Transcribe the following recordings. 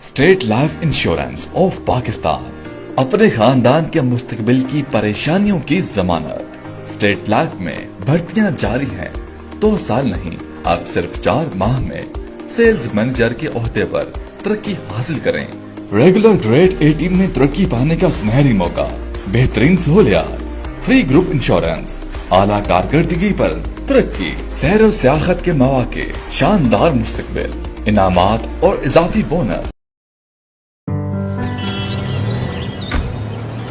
State life insurance of Pakistan, अपने खानदान के मुस्तकबिल की परेशानियों की जमानत। स्टेट लाइफ में भर्तियां जारी हैं, 2 साल नहीं, अब सिर्फ 4 माह में सेल्स मैनेजर के ओहदे पर तरक्की हासिल करें। रेगुलर ग्रेड 18 में तरक्की पाने का सुनहरी मौका, बेहतरीन सहूलियात, फ्री ग्रुप इंश्योरेंस, आला कारकर्दगी पर तरक्की, सैर और सियाहत के मौके, शानदार मुस्तकबिल, इनामात और इजाफी बोनस।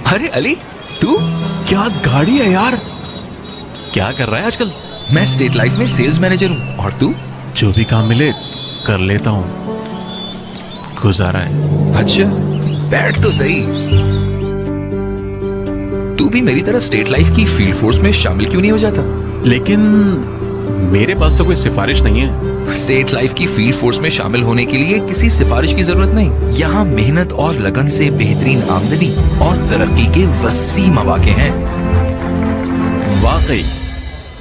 अरे अली, तू? क्या गाड़ी है यार। क्या कर रहा है आजकल? मैं स्टेट लाइफ में सेल्स मैनेजर हूँ। और तू? जो भी काम मिले कर लेता हूँ, गुजारा है। अच्छा, बैठ तो सही। तू भी मेरी तरह स्टेट लाइफ की फील्ड फोर्स में शामिल क्यों नहीं हो जाता? लेकिन मेरे पास तो कोई सिफारिश नहीं है। स्टेट लाइफ की फील्ड फोर्स में शामिल होने के लिए किसी सिफारिश की जरूरत नहीं। यहाँ मेहनत और लगन से बेहतरीन आमदनी और तरक्की के वसी मौके हैं। वाकई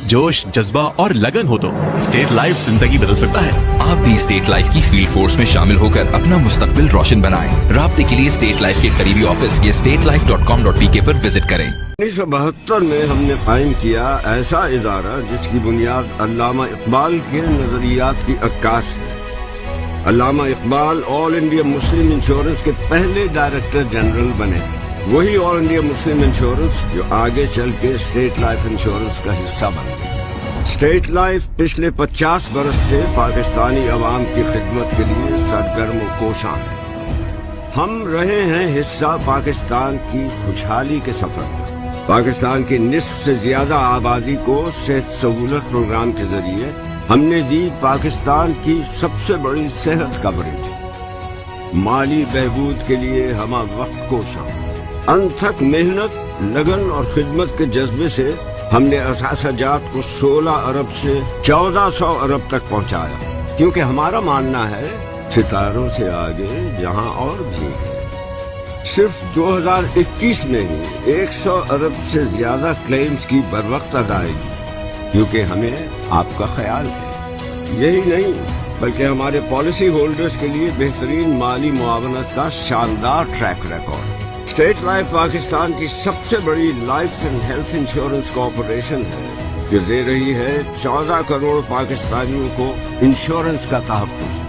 जोश, जज्बा और लगन हो तो स्टेट लाइफ जिंदगी बदल सकता है। आप भी स्टेट लाइफ की फील्ड फोर्स में शामिल होकर अपना मुस्तकबिल रोशन बनाएं। राब्ते के लिए स्टेट लाइफ के करीबी ऑफिस या statelife.com.pk पर विजिट करें। 1972 में हमने कायम किया ऐसा इदारा जिसकी बुनियाद अल्लामा इकबाल के नजरियात की अक्कास है। अल्लामा Iqbal all India Muslim insurance के पहले डायरेक्टर जनरल बने। वही ऑल इंडिया मुस्लिम इंश्योरेंस जो आगे चल के स्टेट लाइफ इंश्योरेंस का हिस्सा बन गई। स्टेट लाइफ पिछले 50 बरस से पाकिस्तानी अवाम की खिदमत के लिए सरगर्म व कोशां है। हम रहे हैं हिस्सा पाकिस्तान की खुशहाली के सफर में। पाकिस्तान की निस्फ से ज्यादा आबादी को सेहत सहूलत प्रोग्राम के जरिए हमने दी पाकिस्तान की सबसे बड़ी सेहत कवरेज। माली बहबूद के लिए हम वक्त कोशां, अनथक मेहनत, लगन और खिदमत के जज्बे से हमने असासाजात को 16 अरब से 1400 अरब तक पहुंचाया, क्योंकि हमारा मानना है सितारों से आगे जहां और भी है। सिर्फ 2021 में ही 100 अरब से ज्यादा क्लेम्स की बरवक्त अदायगी, क्योंकि हमें आपका ख्याल है। यही नहीं बल्कि हमारे पॉलिसी होल्डर्स के लिए बेहतरीन माली मुआवनत का शानदार track record. State life Pakistan की सबसे बड़ी life and health insurance corporation है, जो दे रही है 14 करोड़ पाकिस्तानियों को इंश्योरेंस का तहफ़्फ़ुज़।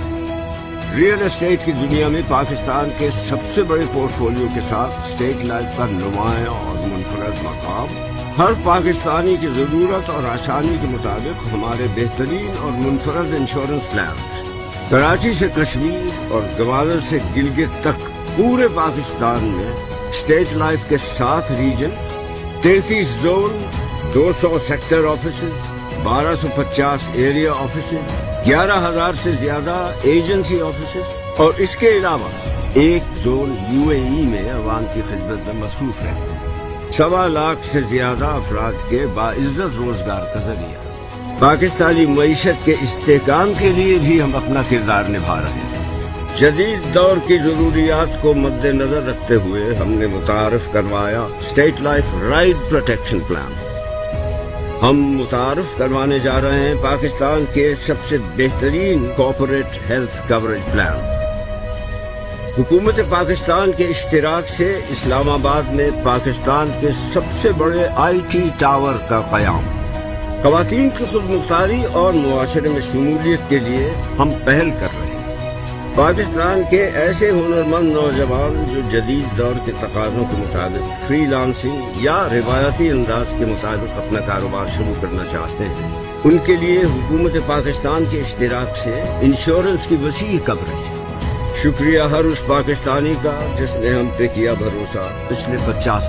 रियल एस्टेट की दुनिया में पाकिस्तान के सबसे बड़े पोर्टफोलियो के साथ स्टेट लाइफ का नुमाया और मुनफरद मकाम। हर पाकिस्तानी की जरूरत और आसानी के मुताबिक हमारे बेहतरीन और मुनफरद इंश्योरेंस प्लान कराची से कश्मीर और ग्वादर से गिलगित तक पूरे पाकिस्तान में स्टेट लाइफ के 7 region, 33 zone, 200 sector offices, 1250 area offices, 11,000 से ज्यादा एजेंसी ऑफिसेज और इसके अलावा 1 जोन यूएई में अवाम की खिदमत में मसरूफ रहते हैं। 1.25 लाख से ज्यादा अफराद के बाइज्जत रोजगार का जरिया। पाकिस्तानी मईशत के इस्तेहकाम के लिए भी हम अपना किरदार निभा रहे हैं। जदीद दौर की जरूरियात को मद्देनजर रखते हुए हमने मुतारफ करवाया state life ride protection plan. हम मुतारफ करवाने जा रहे हैं पाकिस्तान के सबसे बेहतरीन कॉर्पोरेट हेल्थ कवरेज प्लान। हुकूमत पाकिस्तान के इश्तिराक से इस्लामाबाद में पाकिस्तान के सबसे बड़े IT टावर का क़याम। ख़वातीन की खुदमुख्तारी और मुआशरे में शमूलियत के लिए हम पहल कर रहे हैं। पाकिस्तान के ऐसे हुनरमंद नौजवान जो जदीद दौर के तकाज़ों के मुताबिक फ्रीलांसिंग या रिवायती अंदाज के मुताबिक अपना कारोबार शुरू करना चाहते हैं, उनके लिए हुकूमत पाकिस्तान के इश्तिराक से इंश्योरेंस की वसी कवरेज। शुक्रिया हर उस पाकिस्तानी का जिसने हम पे किया भरोसा पिछले 50